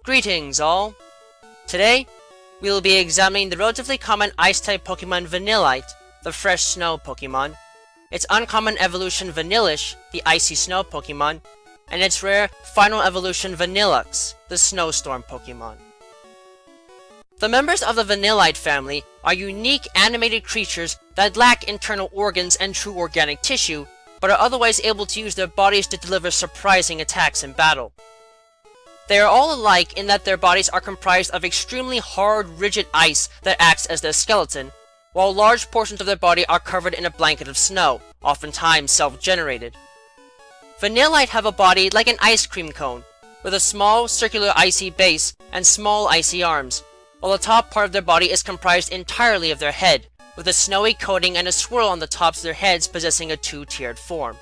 Greetings all! Today, we will be examining the relatively common Ice-type Pokemon Vanillite, the Fresh Snow Pokémon, its uncommon evolution Vanillish, the Icy Snow Pokémon, and its rare final evolution Vanilluxe, the Snowstorm Pokémon. The members of the Vanillite family are unique animated creatures that lack internal organs and true organic tissue, but are otherwise able to use their bodies to deliver surprising attacks in battle. They are all alike in that their bodies are comprised of extremely hard, rigid ice that acts as their skeleton, while large portions of their body are covered in a blanket of snow, oftentimes self-generated. Vanillite have a body like an ice cream cone, with a small, circular icy base and small icy arms, while the top part of their body is comprised entirely of their head, with a snowy coating and a swirl on the tops of their heads possessing a two-tiered form.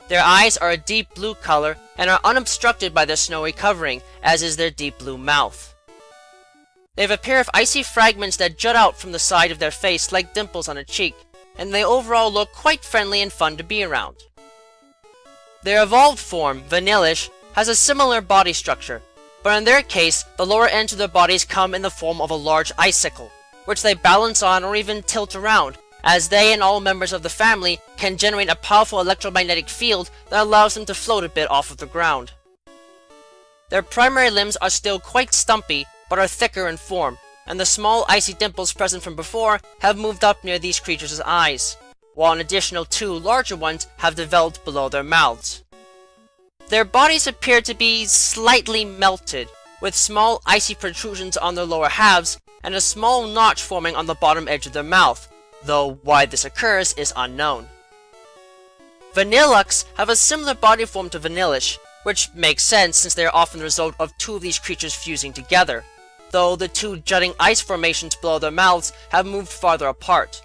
Their eyes are a deep blue color and are unobstructed by their snowy covering, as is their deep blue mouth. They have a pair of icy fragments that jut out from the side of their face like dimples on a cheek, and they overall look quite friendly and fun to be around. Their evolved form, Vanillish, has a similar body structure, but in their case, the lower ends of their bodies come in the form of a large icicle, which they balance on or even tilt around, as they and all members of the family can generate a powerful electromagnetic field that allows them to float a bit off of the ground. Their primary limbs are still quite stumpy, but are thicker in form, and the small icy dimples present from before have moved up near these creatures' eyes, while an additional two larger ones have developed below their mouths. Their bodies appear to be slightly melted, with small icy protrusions on their lower halves, and a small notch forming on the bottom edge of their mouth, though why this occurs is unknown. Vanilluxe have a similar body form to Vanillish, which makes sense since they are often the result of two of these creatures fusing together, though the two jutting ice formations below their mouths have moved farther apart.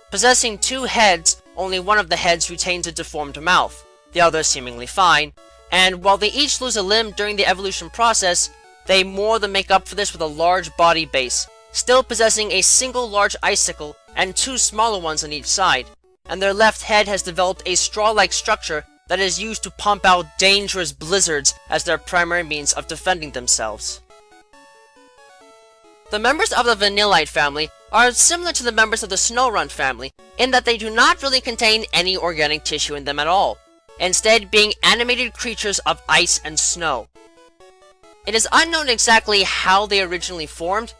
Possessing two heads, only one of the heads retains a deformed mouth, the other seemingly fine, and while they each lose a limb during the evolution process, they more than make up for this with a large body base, still possessing a single large icicle and two smaller ones on each side, and their left head has developed a straw-like structure that is used to pump out dangerous blizzards as their primary means of defending themselves. The members of the Vanillite family are similar to the members of the Snorunt family in that they do not really contain any organic tissue in them at all, instead being animated creatures of ice and snow. It is unknown exactly how they originally formed,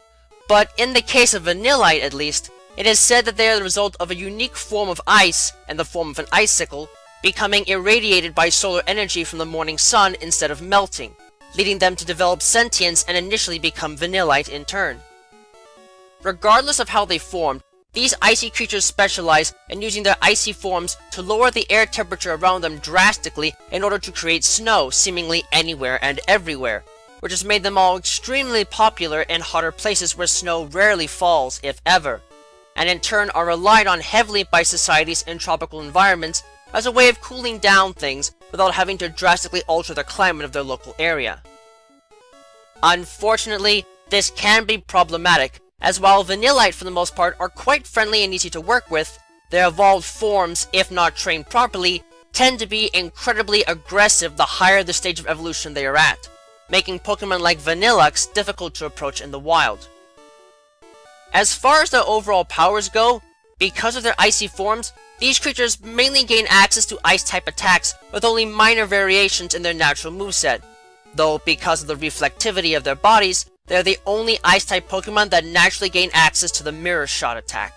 but in the case of Vanillite at least, it is said that they are the result of a unique form of ice, in the form of an icicle, becoming irradiated by solar energy from the morning sun instead of melting, leading them to develop sentience and initially become Vanillite in turn. Regardless of how they formed, these icy creatures specialize in using their icy forms to lower the air temperature around them drastically in order to create snow seemingly anywhere and everywhere, which has made them all extremely popular in hotter places where snow rarely falls, if ever, and in turn are relied on heavily by societies in tropical environments as a way of cooling down things without having to drastically alter the climate of their local area. Unfortunately, this can be problematic, as while Vanillite for the most part are quite friendly and easy to work with, their evolved forms, if not trained properly, tend to be incredibly aggressive the higher the stage of evolution they are at, making Pokemon like Vanilluxe difficult to approach in the wild. As far as their overall powers go, because of their icy forms, these creatures mainly gain access to ice-type attacks with only minor variations in their natural moveset, though because of the reflectivity of their bodies, they are the only ice-type Pokemon that naturally gain access to the Mirror Shot attack.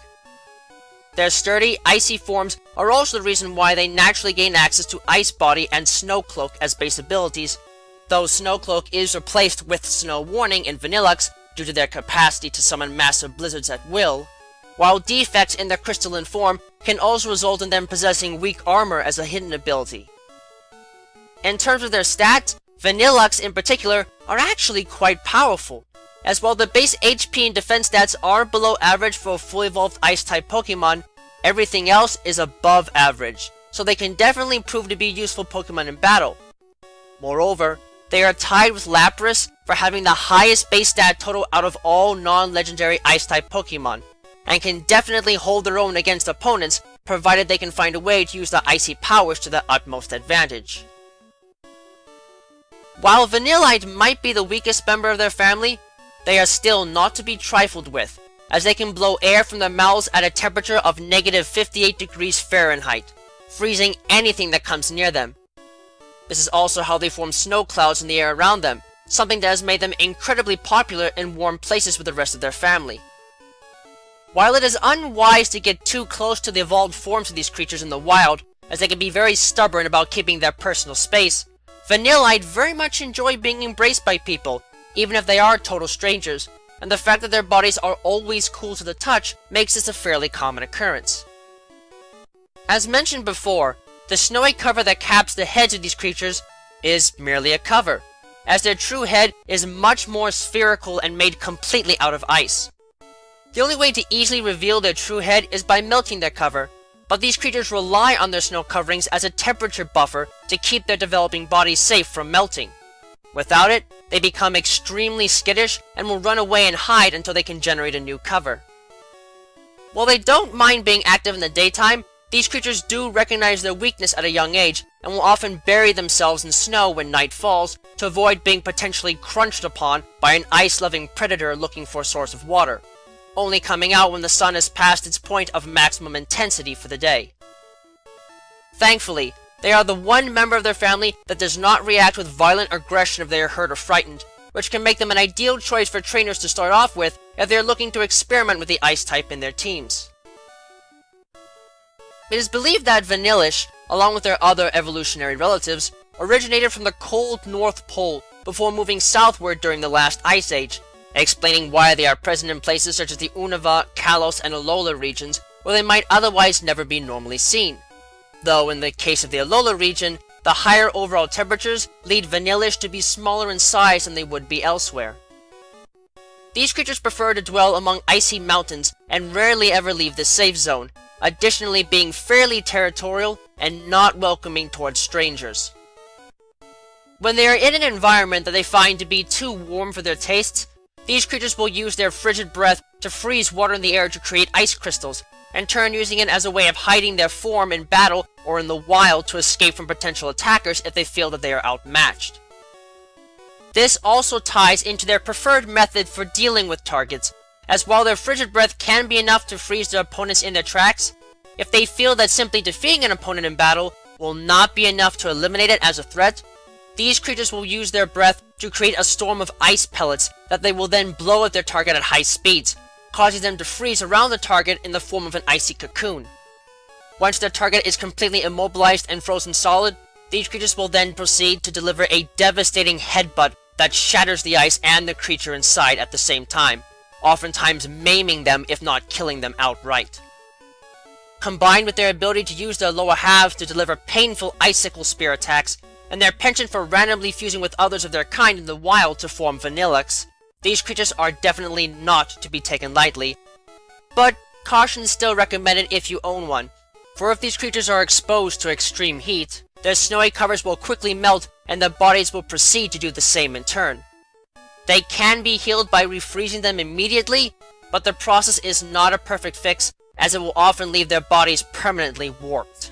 Their sturdy, icy forms are also the reason why they naturally gain access to Ice Body and Snow Cloak as base abilities, though Snow Cloak is replaced with Snow Warning in Vanilluxe due to their capacity to summon massive blizzards at will, while defects in their crystalline form can also result in them possessing weak armor as a hidden ability. In terms of their stats, Vanilluxe in particular are actually quite powerful, as while the base HP and defense stats are below average for a fully evolved Ice-type Pokemon, everything else is above average, so they can definitely prove to be useful Pokemon in battle. Moreover, they are tied with Lapras for having the highest base stat total out of all non-legendary Ice-type Pokemon, and can definitely hold their own against opponents, provided they can find a way to use the icy powers to their utmost advantage. While Vanillite might be the weakest member of their family, they are still not to be trifled with, as they can blow air from their mouths at a temperature of negative 58 degrees Fahrenheit, freezing anything that comes near them. This is also how they form snow clouds in the air around them, something that has made them incredibly popular in warm places with the rest of their family. While it is unwise to get too close to the evolved forms of these creatures in the wild, as they can be very stubborn about keeping their personal space, Vanillite very much enjoy being embraced by people, even if they are total strangers, and the fact that their bodies are always cool to the touch makes this a fairly common occurrence. As mentioned before, the snowy cover that caps the heads of these creatures is merely a cover, as their true head is much more spherical and made completely out of ice. The only way to easily reveal their true head is by melting their cover, but these creatures rely on their snow coverings as a temperature buffer to keep their developing bodies safe from melting. Without it, they become extremely skittish and will run away and hide until they can generate a new cover. While they don't mind being active in the daytime, these creatures do recognize their weakness at a young age and will often bury themselves in snow when night falls to avoid being potentially crunched upon by an ice-loving predator looking for a source of water, only coming out when the sun has passed its point of maximum intensity for the day. Thankfully, they are the one member of their family that does not react with violent aggression if they are hurt or frightened, which can make them an ideal choice for trainers to start off with if they are looking to experiment with the ice type in their teams. It is believed that Vanillish, along with their other evolutionary relatives, originated from the cold North Pole before moving southward during the last ice age, explaining why they are present in places such as the Unova, Kalos, and Alola regions where they might otherwise never be normally seen. Though in the case of the Alola region, the higher overall temperatures lead Vanillish to be smaller in size than they would be elsewhere. These creatures prefer to dwell among icy mountains and rarely ever leave the safe zone, additionally being fairly territorial and not welcoming towards strangers. When they are in an environment that they find to be too warm for their tastes, these creatures will use their frigid breath to freeze water in the air to create ice crystals, and turn using it as a way of hiding their form in battle or in the wild to escape from potential attackers if they feel that they are outmatched. This also ties into their preferred method for dealing with targets, as while their frigid breath can be enough to freeze their opponents in their tracks, if they feel that simply defeating an opponent in battle will not be enough to eliminate it as a threat, these creatures will use their breath to create a storm of ice pellets that they will then blow at their target at high speeds, causing them to freeze around the target in the form of an icy cocoon. Once their target is completely immobilized and frozen solid, these creatures will then proceed to deliver a devastating headbutt that shatters the ice and the creature inside at the same time, oftentimes maiming them if not killing them outright. Combined with their ability to use their lower halves to deliver painful icicle spear attacks, and their penchant for randomly fusing with others of their kind in the wild to form Vanilluxe, these creatures are definitely not to be taken lightly, but caution is still recommended if you own one, for if these creatures are exposed to extreme heat, their snowy covers will quickly melt and their bodies will proceed to do the same in turn. They can be healed by refreezing them immediately, but the process is not a perfect fix, as it will often leave their bodies permanently warped.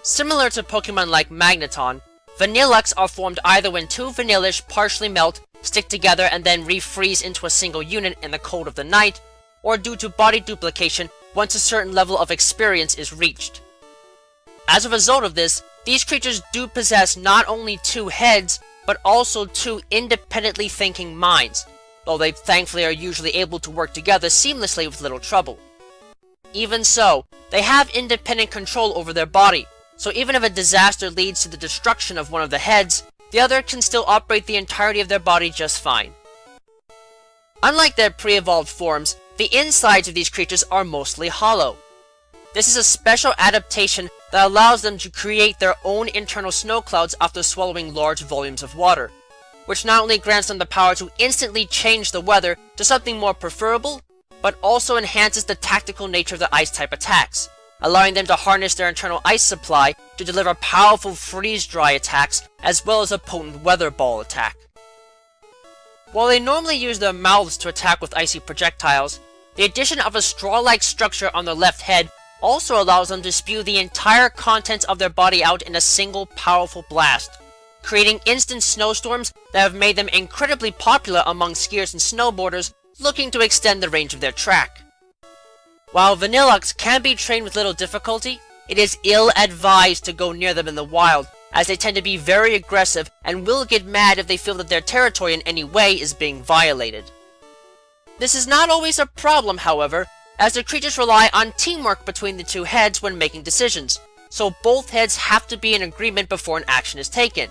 Similar to Pokemon like Magneton, Vanilluxe are formed either when two Vanillish partially melt, stick together, and then refreeze into a single unit in the cold of the night, or due to body duplication once a certain level of experience is reached. As a result of this, these creatures do possess not only two heads, but also two independently thinking minds, though they thankfully are usually able to work together seamlessly with little trouble. Even so, they have independent control over their body, so even if a disaster leads to the destruction of one of the heads, the other can still operate the entirety of their body just fine. Unlike their pre-evolved forms, the insides of these creatures are mostly hollow. This is a special adaptation that allows them to create their own internal snow clouds after swallowing large volumes of water, which not only grants them the power to instantly change the weather to something more preferable, but also enhances the tactical nature of the ice-type attacks, allowing them to harness their internal ice supply to deliver powerful freeze-dry attacks as well as a potent weather ball attack. While they normally use their mouths to attack with icy projectiles, the addition of a straw-like structure on their left head also allows them to spew the entire contents of their body out in a single powerful blast, creating instant snowstorms that have made them incredibly popular among skiers and snowboarders looking to extend the range of their track. While Vanilluxe can be trained with little difficulty, it is ill-advised to go near them in the wild, as they tend to be very aggressive and will get mad if they feel that their territory in any way is being violated. This is not always a problem, however, as the creatures rely on teamwork between the two heads when making decisions, so both heads have to be in agreement before an action is taken.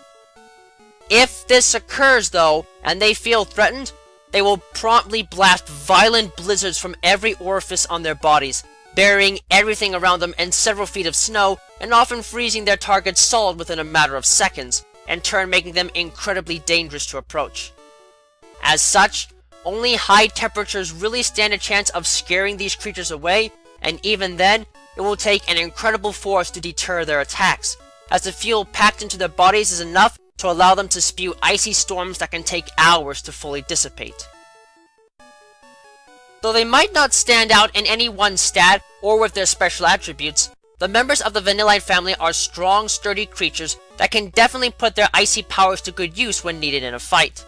If this occurs, though, and they feel threatened, they will promptly blast violent blizzards from every orifice on their bodies, burying everything around them in several feet of snow, and often freezing their targets solid within a matter of seconds, in turn making them incredibly dangerous to approach. As such, only high temperatures really stand a chance of scaring these creatures away, and even then, it will take an incredible force to deter their attacks, as the fuel packed into their bodies is enough to allow them to spew icy storms that can take hours to fully dissipate. Though they might not stand out in any one stat or with their special attributes, the members of the Vanillite family are strong, sturdy creatures that can definitely put their icy powers to good use when needed in a fight.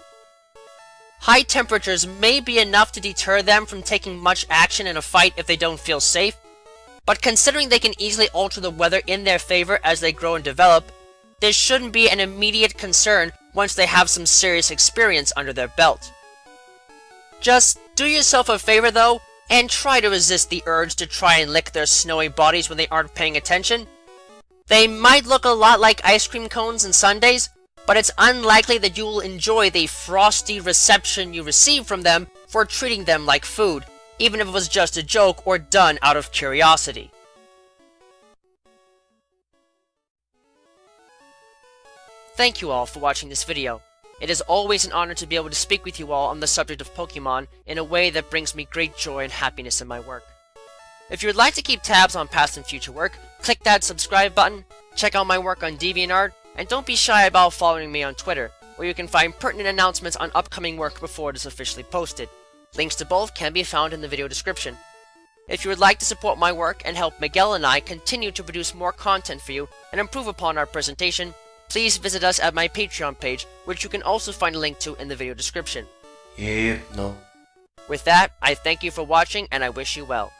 High temperatures may be enough to deter them from taking much action in a fight if they don't feel safe, but considering they can easily alter the weather in their favor as they grow and develop, this shouldn't be an immediate concern once they have some serious experience under their belt. Just do yourself a favor though, and try to resist the urge to try and lick their snowy bodies when they aren't paying attention. They might look a lot like ice cream cones and sundaes, but it's unlikely that you will enjoy the frosty reception you receive from them for treating them like food, even if it was just a joke or done out of curiosity. Thank you all for watching this video. It is always an honor to be able to speak with you all on the subject of Pokemon in a way that brings me great joy and happiness in my work. If you would like to keep tabs on past and future work, click that subscribe button, check out my work on DeviantArt, and don't be shy about following me on Twitter, where you can find pertinent announcements on upcoming work before it is officially posted. Links to both can be found in the video description. If you would like to support my work and help Miguel and I continue to produce more content for you and improve upon our presentation, please visit us at my Patreon page, which you can also find a link to in the video description. Yeah, no. With that, I thank you for watching and I wish you well.